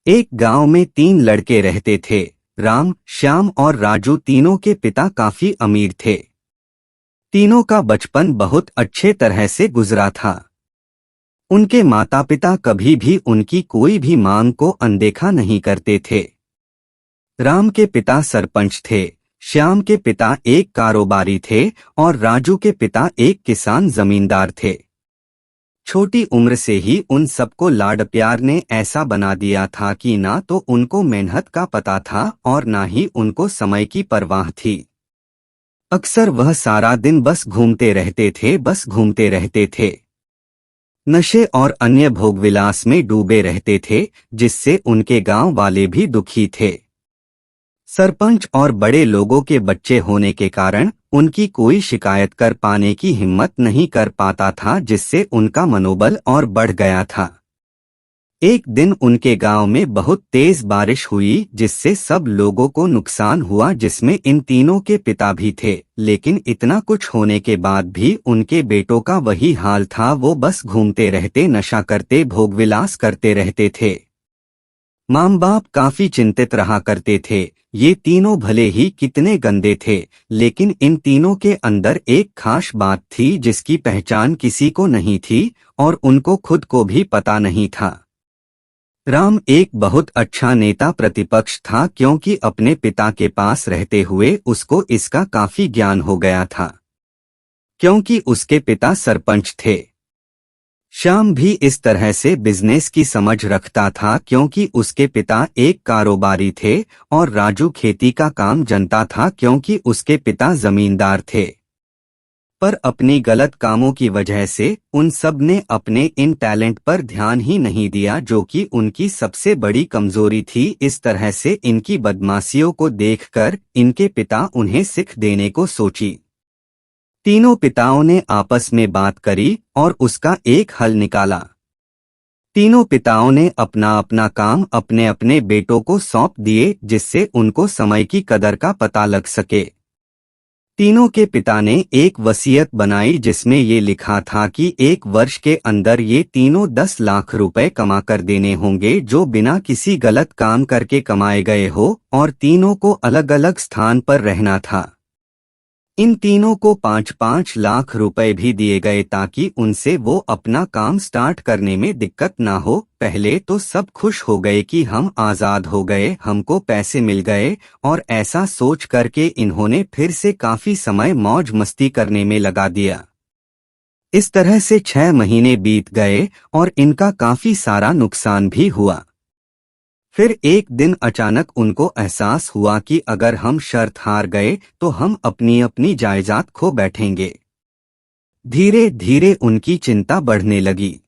एक गांव में 3 लड़के रहते थे। राम, श्याम और राजू तीनों के पिता काफी अमीर थे। तीनों का बचपन बहुत अच्छे तरह से गुजरा था। उनके माता पिता कभी भी उनकी कोई भी मांग को अनदेखा नहीं करते थे। राम के पिता सरपंच थे, श्याम के पिता एक कारोबारी थे और राजू के पिता एक किसान जमींदार थे। छोटी उम्र से ही उन सबको लाड प्यार ने ऐसा बना दिया था कि ना तो उनको मेहनत का पता था और ना ही उनको समय की परवाह थी। अक्सर वह सारा दिन बस घूमते रहते थे। नशे और अन्य भोगविलास में डूबे रहते थे, जिससे उनके गांव वाले भी दुखी थे। सरपंच और बड़े लोगों के बच्चे होने के कारण उनकी कोई शिकायत कर पाने की हिम्मत नहीं कर पाता था, जिससे उनका मनोबल और बढ़ गया था। एक दिन उनके गांव में बहुत तेज बारिश हुई, जिससे सब लोगों को नुकसान हुआ, जिसमें इन तीनों के पिता भी थे। लेकिन इतना कुछ होने के बाद भी उनके बेटों का वही हाल था। वो बस घूमते रहते, नशा करते, भोगविलास करते रहते थे। माँ बाप काफी चिंतित रहा करते थे। ये तीनों भले ही कितने गंदे थे, लेकिन इन तीनों के अंदर एक खास बात थी जिसकी पहचान किसी को नहीं थी और उनको खुद को भी पता नहीं था। राम एक बहुत अच्छा नेता प्रतिपक्ष था, क्योंकि अपने पिता के पास रहते हुए उसको इसका काफी ज्ञान हो गया था, क्योंकि उसके पिता सरपंच थे। श्याम भी इस तरह से बिजनेस की समझ रखता था, क्योंकि उसके पिता एक कारोबारी थे और राजू खेती का काम जानता था, क्योंकि उसके पिता जमींदार थे। पर अपनी गलत कामों की वजह से उन सब ने अपने इन टैलेंट पर ध्यान ही नहीं दिया, जो कि उनकी सबसे बड़ी कमजोरी थी। इस तरह से इनकी बदमाशियों को देखकर इनके पिता उन्हें शिक्षा देने को सोची। तीनों पिताओं ने आपस में बात करी और उसका एक हल निकाला। तीनों पिताओं ने अपना अपना काम अपने अपने बेटों को सौंप दिए, जिससे उनको समय की कदर का पता लग सके। तीनों के पिता ने एक वसीयत बनाई, जिसमें ये लिखा था कि 1 वर्ष के अंदर ये तीनों 10 लाख रुपए कमा कर देने होंगे, जो बिना किसी गलत काम करके कमाए गए हो, और तीनों को अलग अलग स्थान पर रहना था। इन तीनों को 5-5 लाख रुपए भी दिए गए, ताकि उनसे वो अपना काम स्टार्ट करने में दिक्कत ना हो। पहले तो सब खुश हो गए कि हम आजाद हो गए, हमको पैसे मिल गए, और ऐसा सोच करके इन्होंने फिर से काफी समय मौज मस्ती करने में लगा दिया। इस तरह से 6 महीने बीत गए और इनका काफी सारा नुकसान भी हुआ। फिर एक दिन अचानक उनको एहसास हुआ कि अगर हम शर्त हार गए तो हम अपनी अपनी जायदाद खो बैठेंगे। धीरे धीरे उनकी चिंता बढ़ने लगी।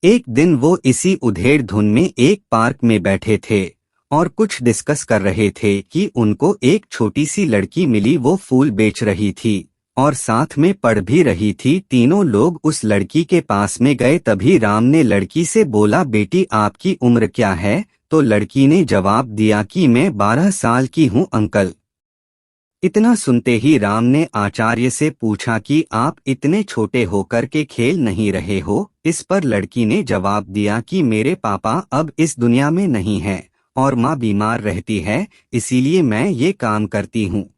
एक दिन वो इसी उधेड़ धुन में एक पार्क में बैठे थे और कुछ डिस्कस कर रहे थे कि उनको एक छोटी सी लड़की मिली। वो फूल बेच रही थी और साथ में पढ़ भी रही थी। तीनों लोग उस लड़की के पास में गए। तभी राम ने लड़की से बोला, बेटी आपकी उम्र क्या है? तो लड़की ने जवाब दिया कि मैं 12 साल की हूँ अंकल। इतना सुनते ही राम ने आचार्य से पूछा कि आप इतने छोटे होकर के खेल नहीं रहे हो? इस पर लड़की ने जवाब दिया कि मेरे पापा अब इस दुनिया में नहीं हैं और माँ बीमार रहती है, इसीलिए मैं ये काम करती हूँ।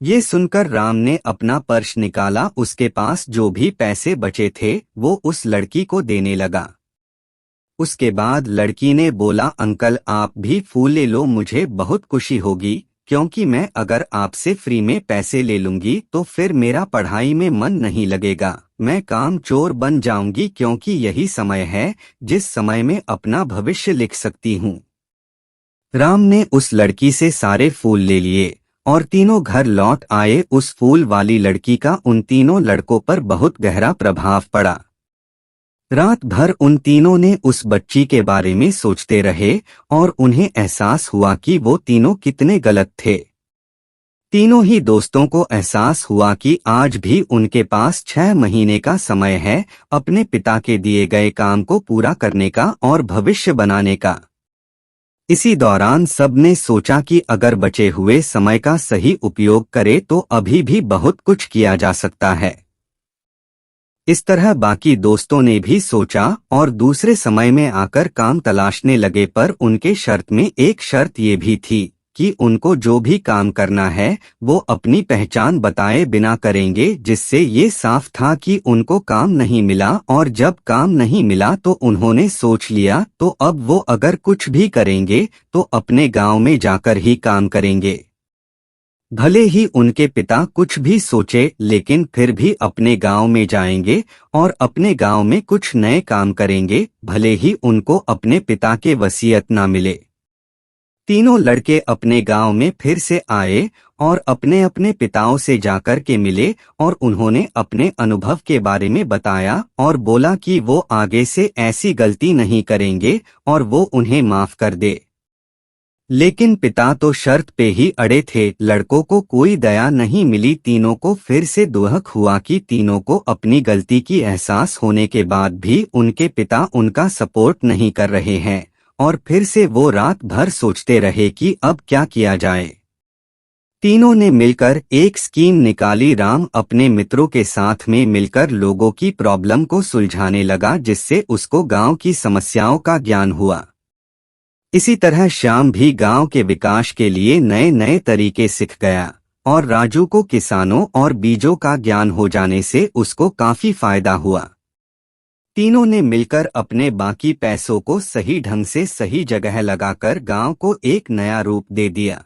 ये सुनकर राम ने अपना पर्स निकाला। उसके पास जो भी पैसे बचे थे वो उस लड़की को देने लगा। उसके बाद लड़की ने बोला, अंकल आप भी फूल ले लो, मुझे बहुत खुशी होगी, क्योंकि मैं अगर आपसे फ्री में पैसे ले लूंगी तो फिर मेरा पढ़ाई में मन नहीं लगेगा, मैं काम चोर बन जाऊंगी, क्योंकि यही समय है जिस समय में अपना भविष्य लिख सकती हूँ। राम ने उस लड़की से सारे फूल ले लिए और तीनों घर लौट आए। उस फूल वाली लड़की का उन तीनों लड़कों पर बहुत गहरा प्रभाव पड़ा। रात भर उन तीनों ने उस बच्ची के बारे में सोचते रहे और उन्हें एहसास हुआ कि वो तीनों कितने गलत थे। तीनों ही दोस्तों को एहसास हुआ कि आज भी उनके पास 6 महीने का समय है अपने पिता के दिए गए काम को पूरा करने का और भविष्य बनाने का। इसी दौरान सबने सोचा कि अगर बचे हुए समय का सही उपयोग करे तो अभी भी बहुत कुछ किया जा सकता है। इस तरह बाकी दोस्तों ने भी सोचा और दूसरे समय में आकर काम तलाशने लगे, पर उनके शर्त में एक शर्त ये भी थी कि उनको जो भी काम करना है वो अपनी पहचान बताए बिना करेंगे, जिससे ये साफ था कि उनको काम नहीं मिला। और जब काम नहीं मिला तो उन्होंने सोच लिया तो अब वो अगर कुछ भी करेंगे तो अपने गांव में जाकर ही काम करेंगे। भले ही उनके पिता कुछ भी सोचे, लेकिन फिर भी अपने गांव में जाएंगे और अपने गांव में कुछ नए काम करेंगे, भले ही उनको अपने पिता के वसीयत ना मिले। तीनों लड़के अपने गांव में फिर से आए और अपने अपने पिताओं से जाकर के मिले और उन्होंने अपने अनुभव के बारे में बताया और बोला कि वो आगे से ऐसी गलती नहीं करेंगे और वो उन्हें माफ कर दे। लेकिन पिता तो शर्त पे ही अड़े थे। लड़कों को कोई दया नहीं मिली। तीनों को फिर से दुहक हुआ कि तीनों को अपनी गलती की एहसास होने के बाद भी उनके पिता उनका सपोर्ट नहीं कर रहे हैं, और फिर से वो रात भर सोचते रहे कि अब क्या किया जाए। तीनों ने मिलकर एक स्कीम निकाली। राम अपने मित्रों के साथ में मिलकर लोगों की प्रॉब्लम को सुलझाने लगा, जिससे उसको गांव की समस्याओं का ज्ञान हुआ। इसी तरह श्याम भी गांव के विकास के लिए नए नए तरीके सीख गया और राजू को किसानों और बीजों का ज्ञान हो जाने से उसको काफी फायदा हुआ। तीनों ने मिलकर अपने बाकी पैसों को सही ढंग से सही जगह लगाकर गांव को एक नया रूप दे दिया।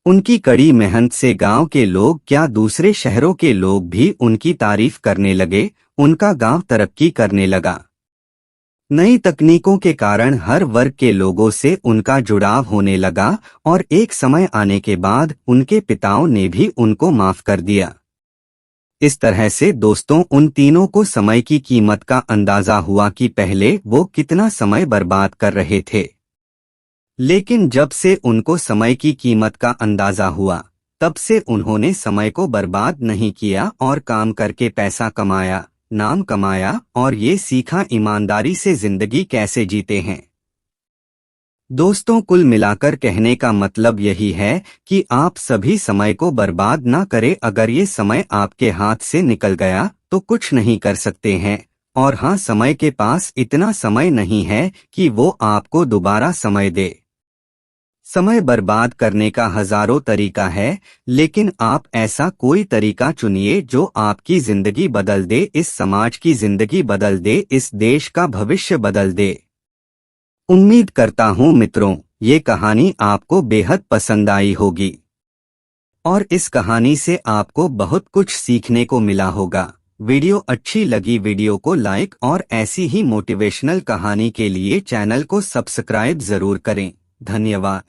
उनकी कड़ी मेहनत से गांव के लोग क्या, दूसरे शहरों के लोग भी उनकी तारीफ करने लगे। उनका गांव तरक्की करने लगा। नई तकनीकों के कारण हर वर्ग के लोगों से उनका जुड़ाव होने लगा और एक समय आने के बाद उनके पिताओं ने भी उनको माफ कर दिया। इस तरह से दोस्तों, उन तीनों को समय की कीमत का अंदाजा हुआ कि पहले वो कितना समय बर्बाद कर रहे थे, लेकिन जब से उनको समय की कीमत का अंदाजा हुआ तब से उन्होंने समय को बर्बाद नहीं किया और काम करके पैसा कमाया, नाम कमाया और ये सीखा ईमानदारी से जिंदगी कैसे जीते हैं। दोस्तों, कुल मिलाकर कहने का मतलब यही है कि आप सभी समय को बर्बाद ना करें। अगर ये समय आपके हाथ से निकल गया तो कुछ नहीं कर सकते हैं, और हाँ, समय के पास इतना समय नहीं है कि वो आपको दोबारा समय दे। समय बर्बाद करने का हजारों तरीका है, लेकिन आप ऐसा कोई तरीका चुनिए जो आपकी जिंदगी बदल दे, इस समाज की जिंदगी बदल दे, इस देश का भविष्य बदल दे। उम्मीद करता हूँ मित्रों, ये कहानी आपको बेहद पसंद आई होगी और इस कहानी से आपको बहुत कुछ सीखने को मिला होगा। वीडियो अच्छी लगी वीडियो को लाइक और ऐसी ही मोटिवेशनल कहानी के लिए चैनल को सब्सक्राइब जरूर करें। धन्यवाद।